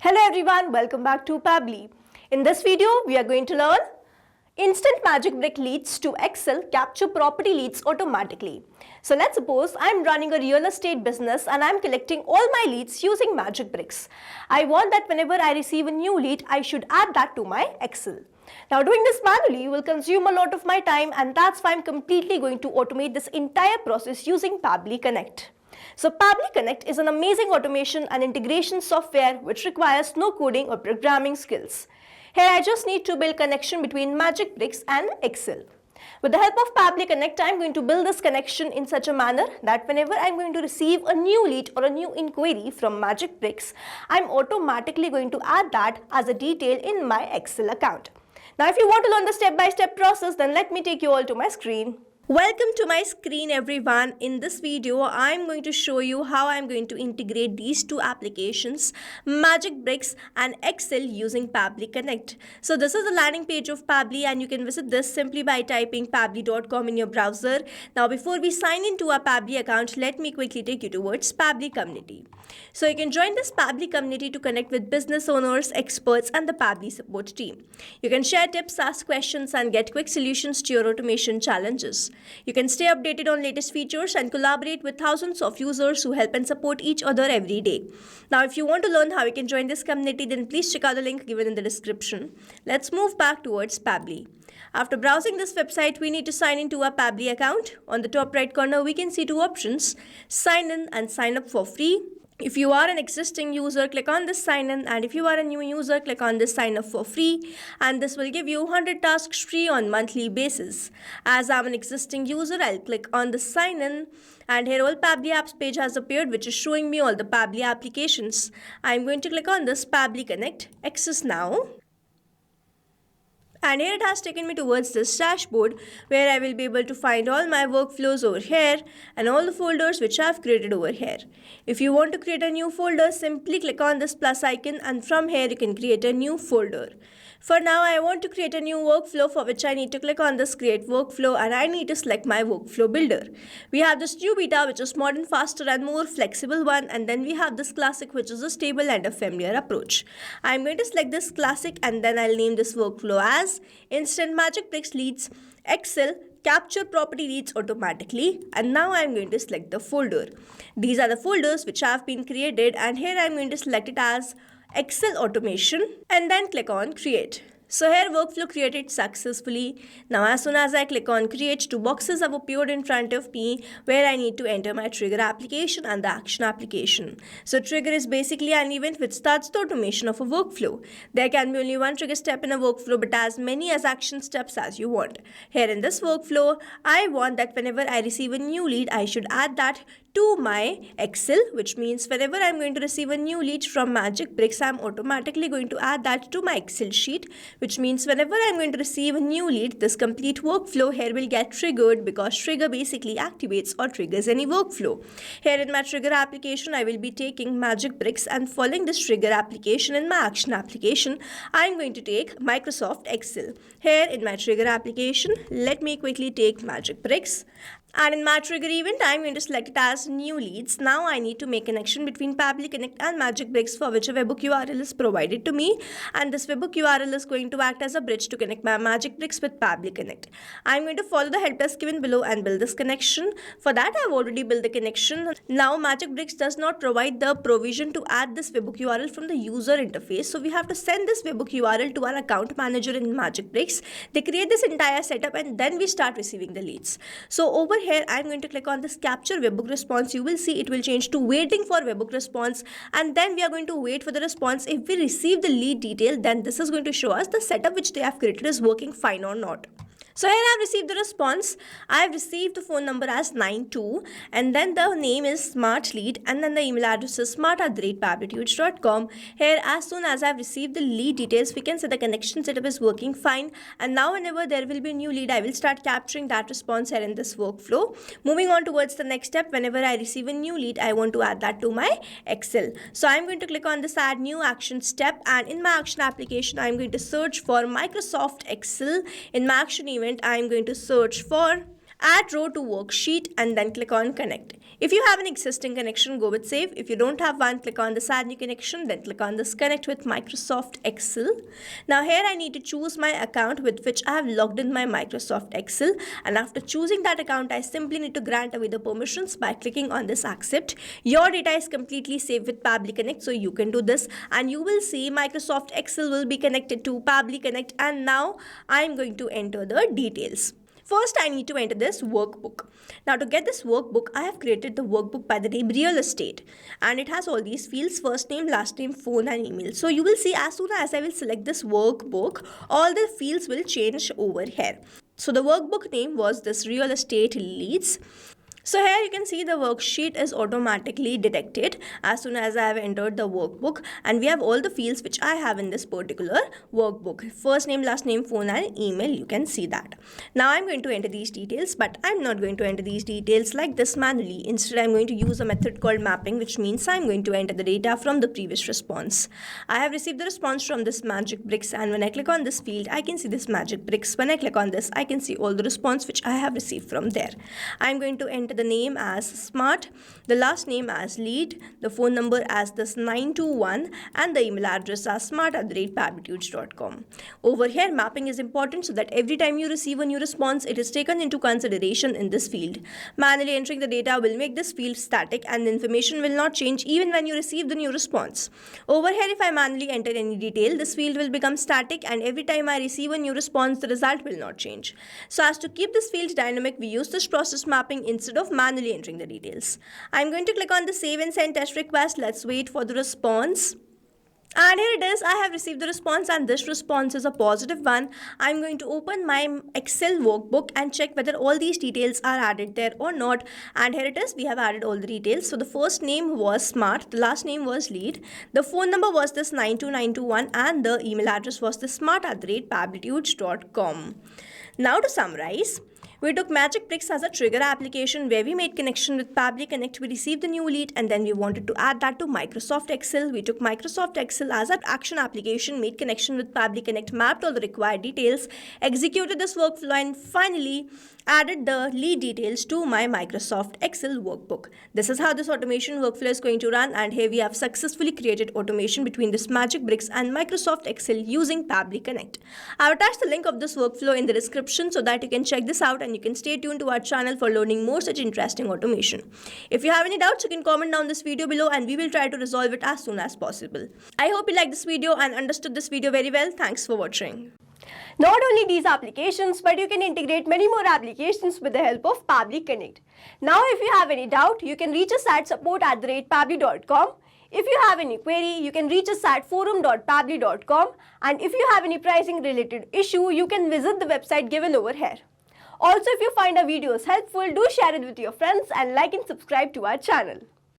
Hello everyone, welcome back to Pabbly. In this video, we are going to learn instant magic brick leads to Excel capture property leads automatically. So let's suppose I'm running a real estate business and I'm collecting all my leads using MagicBricks. I want that whenever I receive a new lead, I should add that to my Excel. Now doing this manually will consume a lot of my time, and that's why I'm completely going to automate this entire process using Pabbly Connect. So Pabbly Connect is an amazing automation and integration software which requires no coding or programming skills. Here I just need to build connection between MagicBricks and Excel. With the help of Pabbly Connect, I'm going to build this connection in such a manner that whenever I'm going to receive a new lead or a new inquiry from MagicBricks, I'm automatically going to add that as a detail in my Excel account. Now if you want to learn the step-by-step process, then let me take you all to my screen. Welcome to my screen everyone. In this video, I'm going to show you how I'm going to integrate these two applications, MagicBricks and Excel, using Pabbly Connect. So this is the landing page of Pabbly, and you can visit this simply by typing pabbly.com in your browser. Now before we sign into our Pabbly account, let me quickly take you towards Pabbly community. So you can join this Pabbly community to connect with business owners, experts and the Pabbly support team. You can share tips, ask questions and get quick solutions to your automation challenges. You can stay updated on latest features and collaborate with thousands of users who help and support each other every day. Now, if you want to learn how you can join this community, then please check out the link given in the description. Let's move back towards Pabbly. After browsing this website, we need to sign into our Pabbly account. On the top right corner, we can see two options: sign in and sign up for free. If you are an existing user, click on this sign in, and if you are a new user, click on this sign up for free, and this will give you 100 tasks free on monthly basis. As I'm an existing user, I'll click on the sign in, and here all Pabbly apps page has appeared, which is showing me all the Pabbly applications. I'm going to click on this Pabbly Connect, access now. And here it has taken me towards this dashboard where I will be able to find all my workflows over here and all the folders which I have created over here. If you want to create a new folder, simply click on this plus icon, and from here you can create a new folder. For now, I want to create a new workflow, for which I need to click on this create workflow, and I need to select my workflow builder. We have this new beta, which is modern, faster and more flexible one, and then we have this classic, which is a stable and a familiar approach. I'm going to select this classic, and then I'll name this workflow as Instant MagicBricks Leads Excel Capture Property Leads Automatically, and now I'm going to select the folder. These are the folders which have been created, and here I'm going to select it as Excel Automation and then click on Create. So here workflow created successfully. Now as soon as I click on create, two boxes have appeared in front of me where I need to enter my trigger application and the action application. So trigger is basically an event which starts the automation of a workflow. There can be only one trigger step in a workflow, but as many as action steps as you want. Here in this workflow, I want that whenever I receive a new lead, I should add that to my Excel, which means whenever I'm going to receive a new lead from MagicBricks, I'm automatically going to add that to my Excel sheet, which means whenever I'm going to receive a new lead, this complete workflow here will get triggered, because trigger basically activates or triggers any workflow. Here in my trigger application, I will be taking MagicBricks, and following this trigger application in my action application, I'm going to take Microsoft Excel. Here in my trigger application, let me quickly take MagicBricks. And in my trigger event, I'm going to select it as new leads. Now I need to make connection between Pabbly Connect and MagicBricks, for which a webhook URL is provided to me. And this webhook URL is going to act as a bridge to connect my MagicBricks with Pabbly Connect. I'm going to follow the help desk given below and build this connection. For that, I've already built the connection. Now MagicBricks does not provide the provision to add this webhook URL from the user interface. So we have to send this webhook URL to our account manager in MagicBricks. They create this entire setup, and then we start receiving the leads. So over here, I'm going to click on this capture webhook response. You will see it will change to waiting for webhook response, and then we are going to wait for the response. If we receive the lead detail, then this is going to show us the setup which they have created is working fine or not. So here I have received the response. I have received the phone number as 92, and then the name is Smart Lead, and then the email address is smart@pabblytudes.com. Here, as soon as I have received the lead details, we can say the connection setup is working fine. And now whenever there will be a new lead, I will start capturing that response here in this workflow. Moving on towards the next step, whenever I receive a new lead, I want to add that to my Excel. So I'm going to click on this add new action step, and in my action application, I'm going to search for Microsoft Excel. In my action event, I'm going to search for add row to worksheet, and then click on connect. If you have an existing connection, go with save. If you don't have one, click on this add new connection, then click on this connect with Microsoft Excel. Now here I need to choose my account with which I have logged in my Microsoft Excel, and after choosing that account, I simply need to grant away the permissions by clicking on this accept. Your data is completely saved with Pabbly Connect, so you can do this, and you will see Microsoft Excel will be connected to Pabbly Connect, and now I am going to enter the details. First, I need to enter this workbook. Now, to get this workbook, I have created the workbook by the name Real Estate, and it has all these fields: first name, last name, phone, and email. So you will see as soon as I will select this workbook, all the fields will change over here. So the workbook name was this Real Estate Leads. So here you can see the worksheet is automatically detected as soon as I have entered the workbook, and we have all the fields which I have in this particular workbook: first name, last name, phone, and email. You can see that. Now I'm going to enter these details, but I'm not going to enter these details like this manually. Instead, I'm going to use a method called mapping, which means I'm going to enter the data from the previous response. I have received the response from this MagicBricks, and when I click on this field, I can see this MagicBricks. When I click on this, I can see all the response which I have received from there. I'm going to enter the name as Smart, the last name as Lead, the phone number as this 921, and the email address as smart@pabblytudes.com. Over here, mapping is important so that every time you receive a new response, it is taken into consideration in this field. Manually entering the data will make this field static, and the information will not change even when you receive the new response. Over here, if I manually enter any detail, this field will become static, and every time I receive a new response, the result will not change. So as to keep this field dynamic, we use this process mapping instead of manually entering the details. I'm going to click on the save and send test request. Let's wait for the response. And here it is. I have received the response, and this response is a positive one. I'm going to open my Excel workbook and check whether all these details are added there or not. And here it is. We have added all the details. So the first name was Smart, the last name was Lead, the phone number was this 92921, and the email address was the smart@pabblytudes.com. Now to summarize, we took MagicBricks as a trigger application where we made connection with Pabbly Connect. We received the new lead, and then we wanted to add that to Microsoft Excel. We took Microsoft Excel as an action application, made connection with Pabbly Connect, mapped all the required details, executed this workflow, and finally added the lead details to my Microsoft Excel workbook. This is how this automation workflow is going to run, and here we have successfully created automation between this MagicBricks and Microsoft Excel using Pabbly Connect. I've attached the link of this workflow in the description so that you can check this out, and you can stay tuned to our channel for learning more such interesting automation. If you have any doubts, you can comment down this video below, and we will try to resolve it as soon as possible. I hope you liked this video and understood this video very well. Thanks for watching. Not only these applications, but you can integrate many more applications with the help of Pabbly Connect. Now, if you have any doubt, you can reach us at support@pabbly.com. If you have any query, you can reach us at forum.pabbly.com. And if you have any pricing related issue, you can visit the website given over here. Also, if you find our videos helpful, do share it with your friends and like and subscribe to our channel.